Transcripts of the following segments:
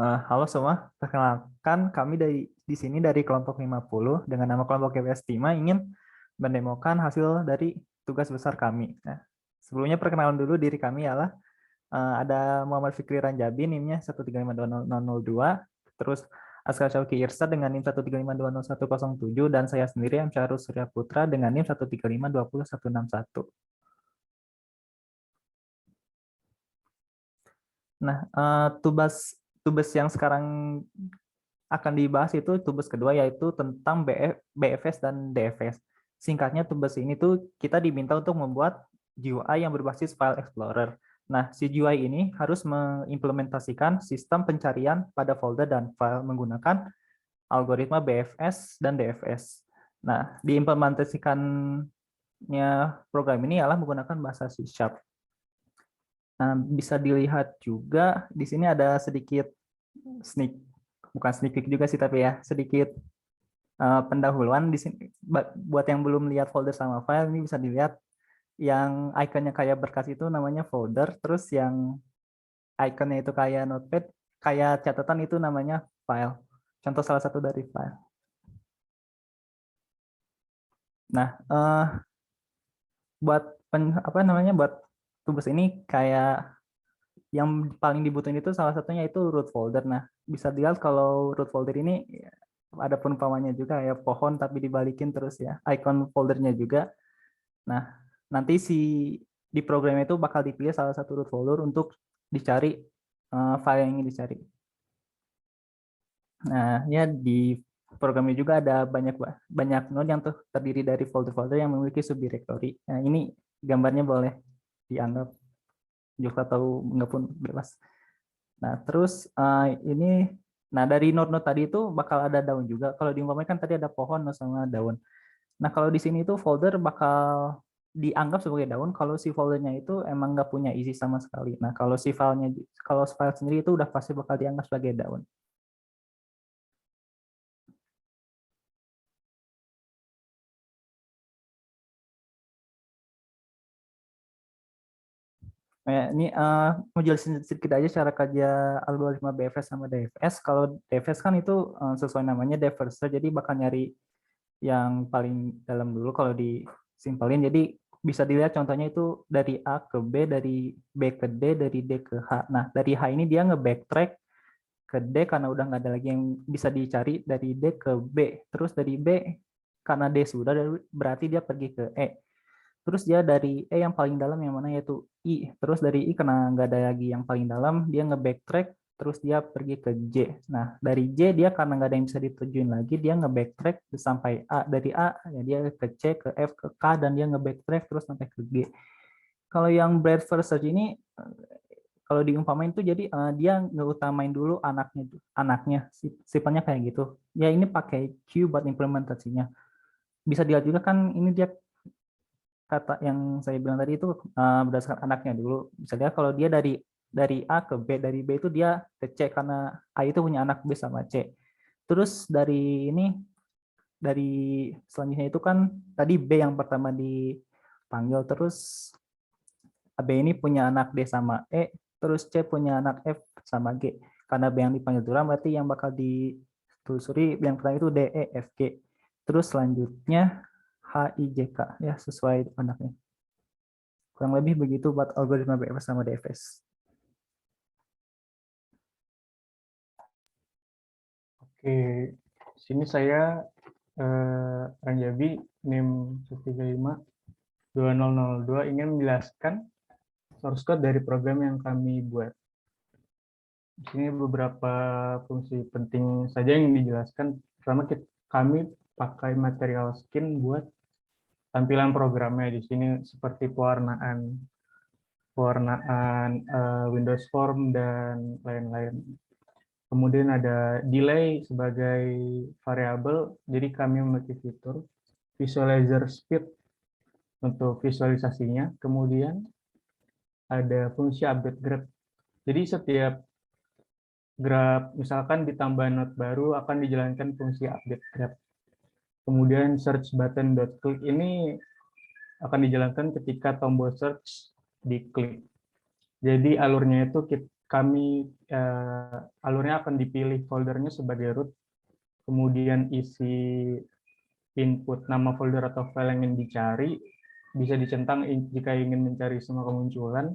Halo semua, perkenalkan kami di sini dari kelompok 50 dengan nama kelompok GWS Tima ingin mendemokan hasil dari tugas besar kami. Nah, sebelumnya perkenalan dulu diri kami ialah ada Muhammad Fikri Ranjabi NIM-nya 1352002, terus Askar Syauki Irsa dengan NIM 135200107 dan saya sendiri M. Syarus Surya Putra dengan NIM 135200161. Nah, tubes yang sekarang akan dibahas itu tugas kedua yaitu tentang BFS dan DFS. Singkatnya tugas ini tuh kita diminta untuk membuat GUI yang berbasis file explorer. Nah, si GUI ini harus mengimplementasikan sistem pencarian pada folder dan file menggunakan algoritma BFS dan DFS. Nah, diimplementasikannya program ini adalah menggunakan bahasa C#. Nah, bisa dilihat juga di sini ada sedikit sneak, bukan sneak peek juga sih, tapi ya sedikit pendahuluan di sini. Buat yang belum lihat folder sama file, ini bisa dilihat yang ikonnya kayak berkas itu namanya folder, terus yang ikonnya itu kayak notepad, kayak catatan itu namanya file. Contoh salah satu dari file. Nah, buat apa namanya, buat tugas ini kayak yang paling dibutuhin itu salah satunya itu root folder. Nah, bisa dilihat kalau root folder ini ada perumpamannya juga ya, pohon tapi dibalikin terus ya, icon foldernya juga. Nah, nanti di program itu bakal dipilih salah satu root folder untuk dicari file yang ingin dicari. Nah, ya di programnya juga ada banyak node yang terdiri dari folder-folder yang memiliki subdirectory. Nah, ini gambarnya boleh dianggap juga atau enggak pun bebas. Nah, terus ini, nah dari node-node tadi itu bakal ada daun juga. Kalau diumpamakan tadi ada pohon sama daun. Nah, kalau di sini itu folder bakal dianggap sebagai daun kalau si foldernya itu emang nggak punya isi sama sekali. Nah, kalau file sendiri itu udah pasti bakal dianggap sebagai daun. Ini mau jelasin sedikit aja cara kerja algoritma BFS sama DFS. Kalau DFS kan itu sesuai namanya diverser, jadi bakal nyari yang paling dalam dulu kalau disimpelin. Jadi bisa dilihat contohnya itu dari A ke B, dari B ke D, dari D ke H. Nah, dari H ini dia nge-backtrack ke D karena udah nggak ada lagi yang bisa dicari, dari D ke B. Terus dari B, karena D sudah, berarti dia pergi ke E. Terus dia dari E yang paling dalam yang mana yaitu I. Terus dari I karena nggak ada lagi yang paling dalam, dia nge-backtrack, terus dia pergi ke J. Nah, dari J dia karena nggak ada yang bisa ditujuin lagi, dia nge-backtrack sampai A. Dari A, ya dia ke C, ke F, ke K, dan dia nge-backtrack terus sampai ke G. Kalau yang breadth first search ini, kalau diumpamain tuh jadi dia ngeutamain dulu anaknya, sifatnya kayak gitu. Ya ini pakai Q buat implementasinya. Bisa dilihat juga kan ini dia kata yang saya bilang tadi itu berdasarkan anaknya dulu. Misalnya kalau dia dari A ke B, dari B itu dia ke C karena A itu punya anak B sama C. Terus dari selanjutnya itu kan tadi B yang pertama dipanggil, terus B ini punya anak D sama E, terus C punya anak F sama G. Karena B yang dipanggil duluan berarti yang bakal ditelusuri yang pertama itu D, E, F, G. Terus selanjutnya H, I, J, K ya sesuai anaknya. Kurang lebih begitu buat algoritma BFS sama DFS. Oke, sini saya Ranjabi NIM 1352002 ingin menjelaskan source code dari program yang kami buat. Di sini beberapa fungsi penting saja yang dijelaskan. Pertama, kami pakai material skin buat tampilan programnya. Di sini seperti pewarnaan Windows Form dan lain-lain. Kemudian ada delay sebagai variabel, jadi kami memiliki fitur visualizer speed untuk visualisasinya. Kemudian ada fungsi update graph. Jadi setiap graph misalkan ditambah node baru akan dijalankan fungsi update graph. Kemudian search button .click ini akan dijalankan ketika tombol search diklik. Jadi alurnya itu alurnya akan dipilih foldernya sebagai root, kemudian isi input nama folder atau file yang ingin dicari, bisa dicentang jika ingin mencari semua kemunculan,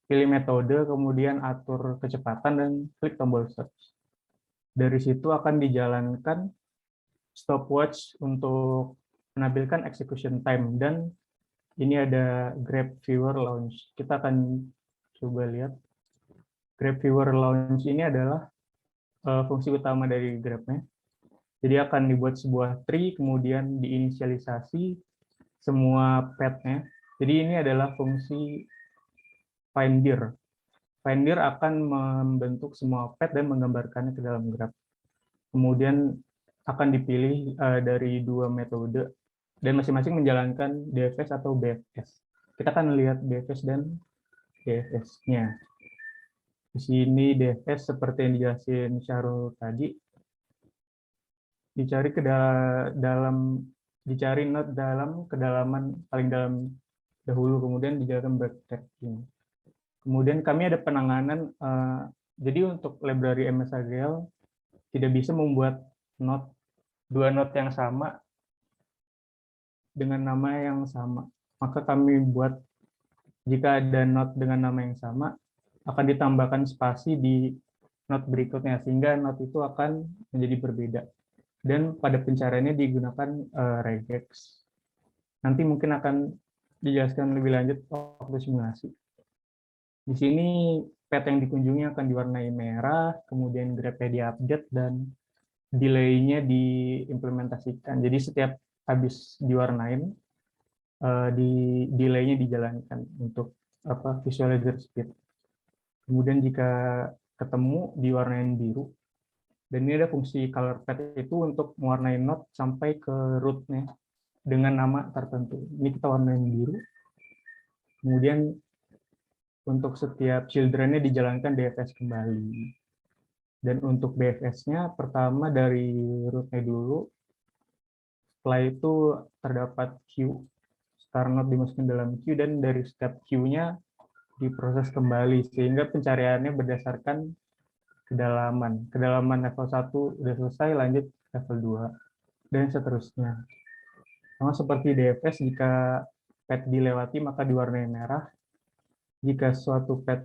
pilih metode, kemudian atur kecepatan, dan klik tombol search. Dari situ akan dijalankan stopwatch untuk menampilkan execution time, dan ini ada Grab Viewer Launch. Kita akan coba lihat. Grab Viewer Launch ini adalah fungsi utama dari Grab-nya. Jadi akan dibuat sebuah tree, kemudian diinisialisasi semua pet-nya. Jadi ini adalah fungsi Finder. Finder akan membentuk semua pet dan menggambarkannya ke dalam Grab. Kemudian akan dipilih dari dua metode, dan masing-masing menjalankan DFS atau BFS. Kita akan lihat DFS dan DFS-nya. Di sini DFS seperti yang dijelasin Syarul tadi, dicari dicari node dalam kedalaman paling dalam dahulu, kemudian dijalankan backtracking. Kemudian kami ada penanganan, jadi untuk library MSAGL tidak bisa membuat dua node yang sama dengan nama yang sama. Maka kami buat, jika ada node dengan nama yang sama, akan ditambahkan spasi di node berikutnya, sehingga node itu akan menjadi berbeda. Dan pada pencariannya digunakan regex. Nanti mungkin akan dijelaskan lebih lanjut waktu simulasi. Di sini pet yang dikunjungi akan diwarnai merah, kemudian grabnya diupdate, dan delay-nya diimplementasikan. Jadi setiap habis diwarnain, delay-nya dijalankan untuk visualizer speed. Kemudian jika ketemu diwarnain biru, dan ini ada fungsi color pad itu untuk mewarnai node sampai ke root-nya dengan nama tertentu. Ini kita warnain biru. Kemudian untuk setiap children-nya dijalankan DFS kembali. Dan untuk BFS-nya pertama dari root-nya dulu. Setelah itu terdapat queue, start node dimasukkan dalam queue, dan dari step queue-nya diproses kembali, sehingga pencariannya berdasarkan kedalaman. Kedalaman level 1 udah selesai, lanjut level 2, dan seterusnya. Sama seperti DFS, jika pet dilewati maka diwarnai merah. Jika suatu pet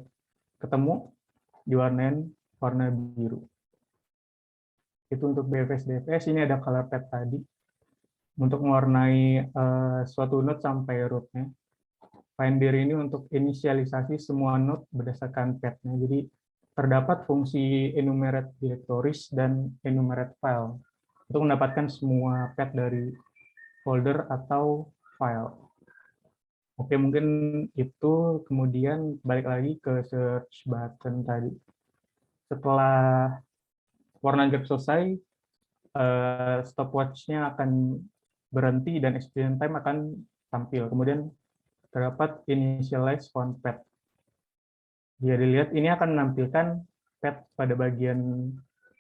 ketemu, diwarnain warna biru. Itu untuk BFS DFS. Ini ada color pad tadi untuk mewarnai suatu node sampai root-nya. Finder ini untuk inisialisasi semua node berdasarkan pet-nya. Jadi terdapat fungsi enumerate directories dan enumerate file untuk mendapatkan semua pet dari folder atau file. Oke, mungkin itu. Kemudian balik lagi ke search button tadi. Setelah warna grab selesai, stopwatch-nya akan berhenti dan execution time akan tampil. Kemudian terdapat initialize found pet. Jika dilihat, ini akan menampilkan pet pada bagian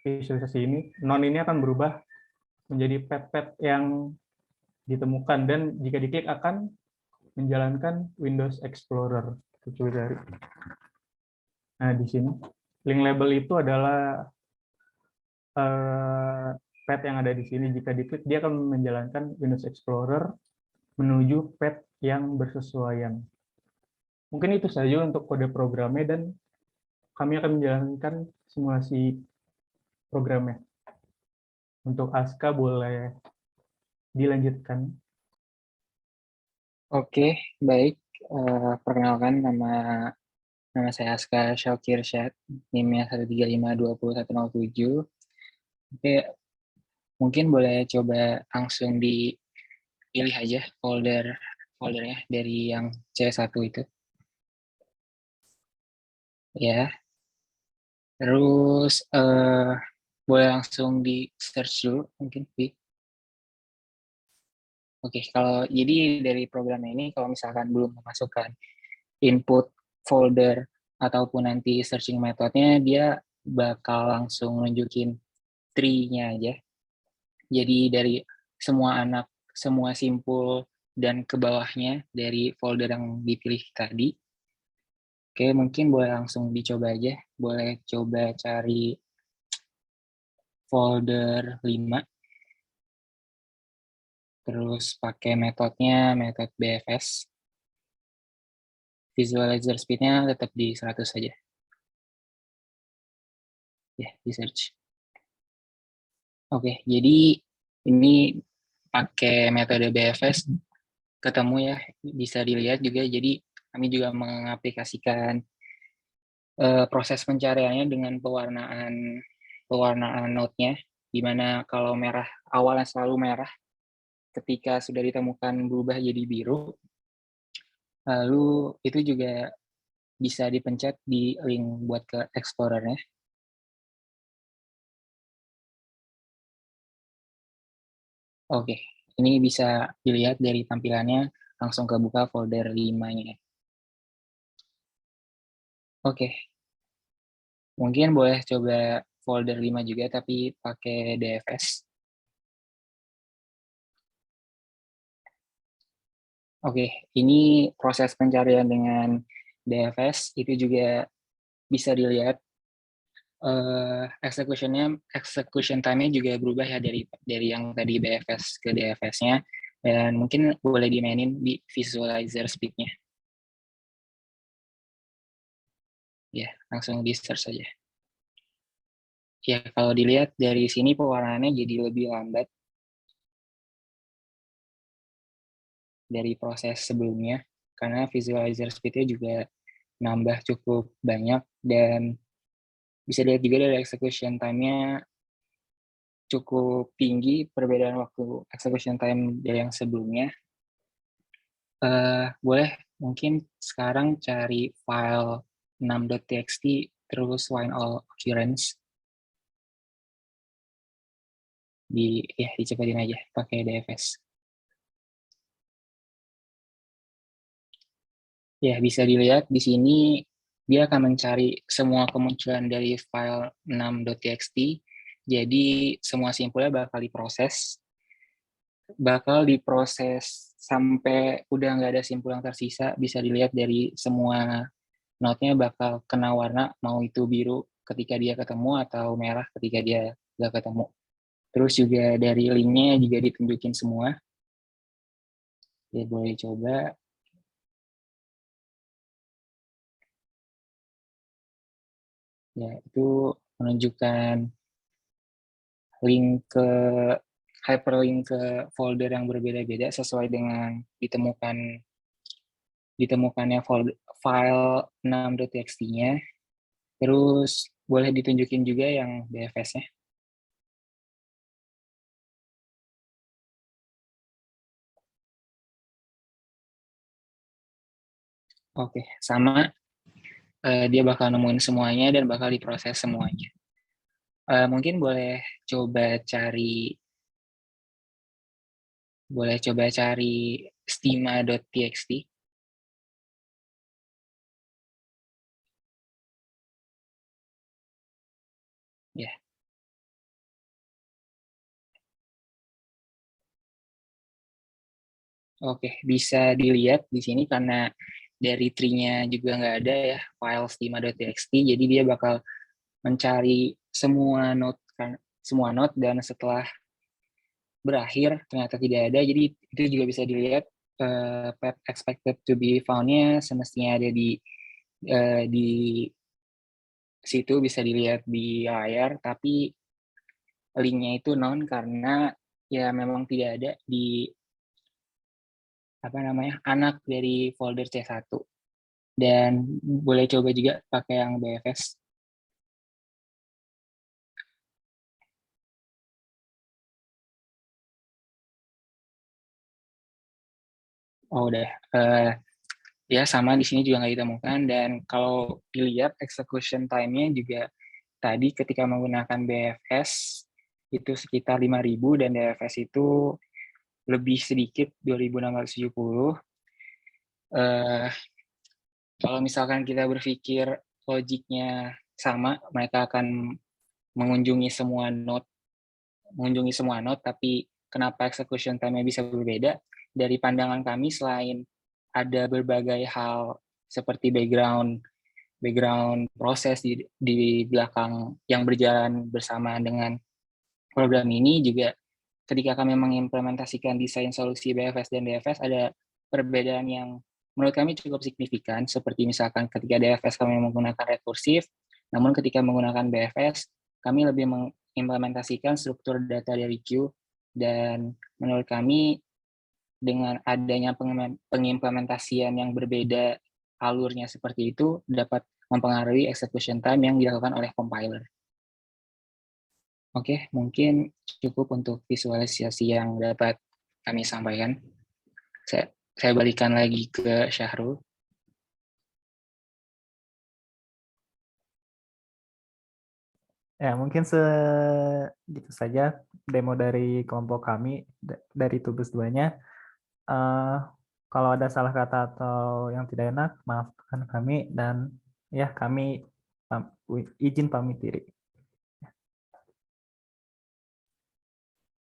visualisasi ini. Non ini akan berubah menjadi pet-pet yang ditemukan, dan jika diklik akan menjalankan Windows Explorer. Nah, di sini link label itu adalah pet yang ada di sini. Jika diklik, dia akan menjalankan Windows Explorer menuju pet yang bersesuaian. Mungkin itu saja untuk kode programnya, dan kami akan menjalankan simulasi programnya. Untuk Aska boleh dilanjutkan. Oke, baik. Perkenalkan, nama saya Aska Syakirsyad, NIM-nya 135201007. Oke, mungkin boleh coba langsung dipilih aja foldernya dari yang C1 itu. Ya. Terus boleh langsung di search dulu mungkin, Pi. Oke, kalau jadi dari program ini, kalau misalkan belum memasukkan input folder ataupun nanti searching metodenya, dia bakal langsung nunjukin tree-nya aja. Jadi dari semua simpul dan ke bawahnya dari folder yang dipilih tadi. Oke, mungkin boleh langsung dicoba aja. Boleh coba cari folder 5, terus pakai metodenya, metode BFS. Visualizer speed-nya tetap di 100 saja. Ya, di search. Oke, jadi ini pakai metode BFS ketemu ya, bisa dilihat juga. Jadi kami juga mengaplikasikan proses pencariannya dengan pewarnaan node-nya, di mana kalau merah awalnya selalu merah, ketika sudah ditemukan berubah jadi biru. Lalu itu juga bisa dipencet di link buat ke Explorer-nya. Oke, ini bisa dilihat dari tampilannya, langsung kebuka folder 5-nya. Oke, mungkin boleh coba folder 5 juga, tapi pakai DFS. Oke, ini proses pencarian dengan DFS, itu juga bisa dilihat execution time-nya juga berubah ya dari yang tadi BFS ke DFS-nya, dan mungkin boleh dimainin di visualizer speed-nya. Ya, langsung di search saja. Ya, kalau dilihat dari sini pewarnaannya jadi lebih lambat dari proses sebelumnya, karena visualizer speed-nya juga nambah cukup banyak, dan bisa dilihat juga dari execution time-nya cukup tinggi, perbedaan waktu execution time dari yang sebelumnya. Boleh mungkin sekarang cari file 6.txt terus find all occurrence. Dicepetin aja pakai DFS. Ya, bisa dilihat di sini dia akan mencari semua kemunculan dari file 6.txt. Jadi semua simpulnya bakal diproses sampai udah nggak ada simpul yang tersisa. Bisa dilihat dari semua node-nya bakal kena warna, mau itu biru ketika dia ketemu atau merah ketika dia nggak ketemu. Terus juga dari link-nya juga ditunjukin semua. Ya, boleh coba. Ya, itu menunjukkan link ke hyperlink ke folder yang berbeda-beda sesuai dengan ditemukannya file 6.txt-nya. Terus boleh ditunjukin juga yang BFS-nya. Oke, sama. Dia bakal nemuin semuanya dan bakal diproses semuanya. Mungkin boleh coba cari schema.txt. Ya. Oke, bisa dilihat di sini karena dari tree-nya juga nggak ada ya file schema.txt, jadi dia bakal mencari semua node dan setelah berakhir ternyata tidak ada, jadi itu juga bisa dilihat path expected to be found-nya semestinya ada di situ, bisa dilihat di layar, tapi link-nya itu none karena ya memang tidak ada di anak dari folder C1. Dan boleh coba juga pakai yang BFS. Oh, udah. Ya, sama di sini juga nggak ditemukan. Dan kalau dilihat execution time-nya juga tadi ketika menggunakan BFS itu sekitar 5.000 dan DFS itu lebih sedikit 2.670. Kalau misalkan kita berpikir logiknya sama, mereka akan mengunjungi semua node, tapi kenapa execution time-nya bisa berbeda? Dari pandangan kami, selain ada berbagai hal seperti background background proses di belakang yang berjalan bersamaan dengan program ini juga ketika kami mengimplementasikan desain solusi BFS dan DFS ada perbedaan yang menurut kami cukup signifikan, seperti misalkan ketika DFS kami menggunakan rekursif, namun ketika menggunakan BFS kami lebih mengimplementasikan struktur data dari queue, dan menurut kami dengan adanya pengimplementasian yang berbeda alurnya seperti itu dapat mempengaruhi execution time yang dilakukan oleh compiler. Oke, mungkin cukup untuk visualisasi yang dapat kami sampaikan. Saya balikan lagi ke Syahrul. Ya, mungkin segitu saja demo dari kelompok kami, dari Tubes 2-nya. Kalau ada salah kata atau yang tidak enak, maafkan kami, dan ya kami izin pamit diri.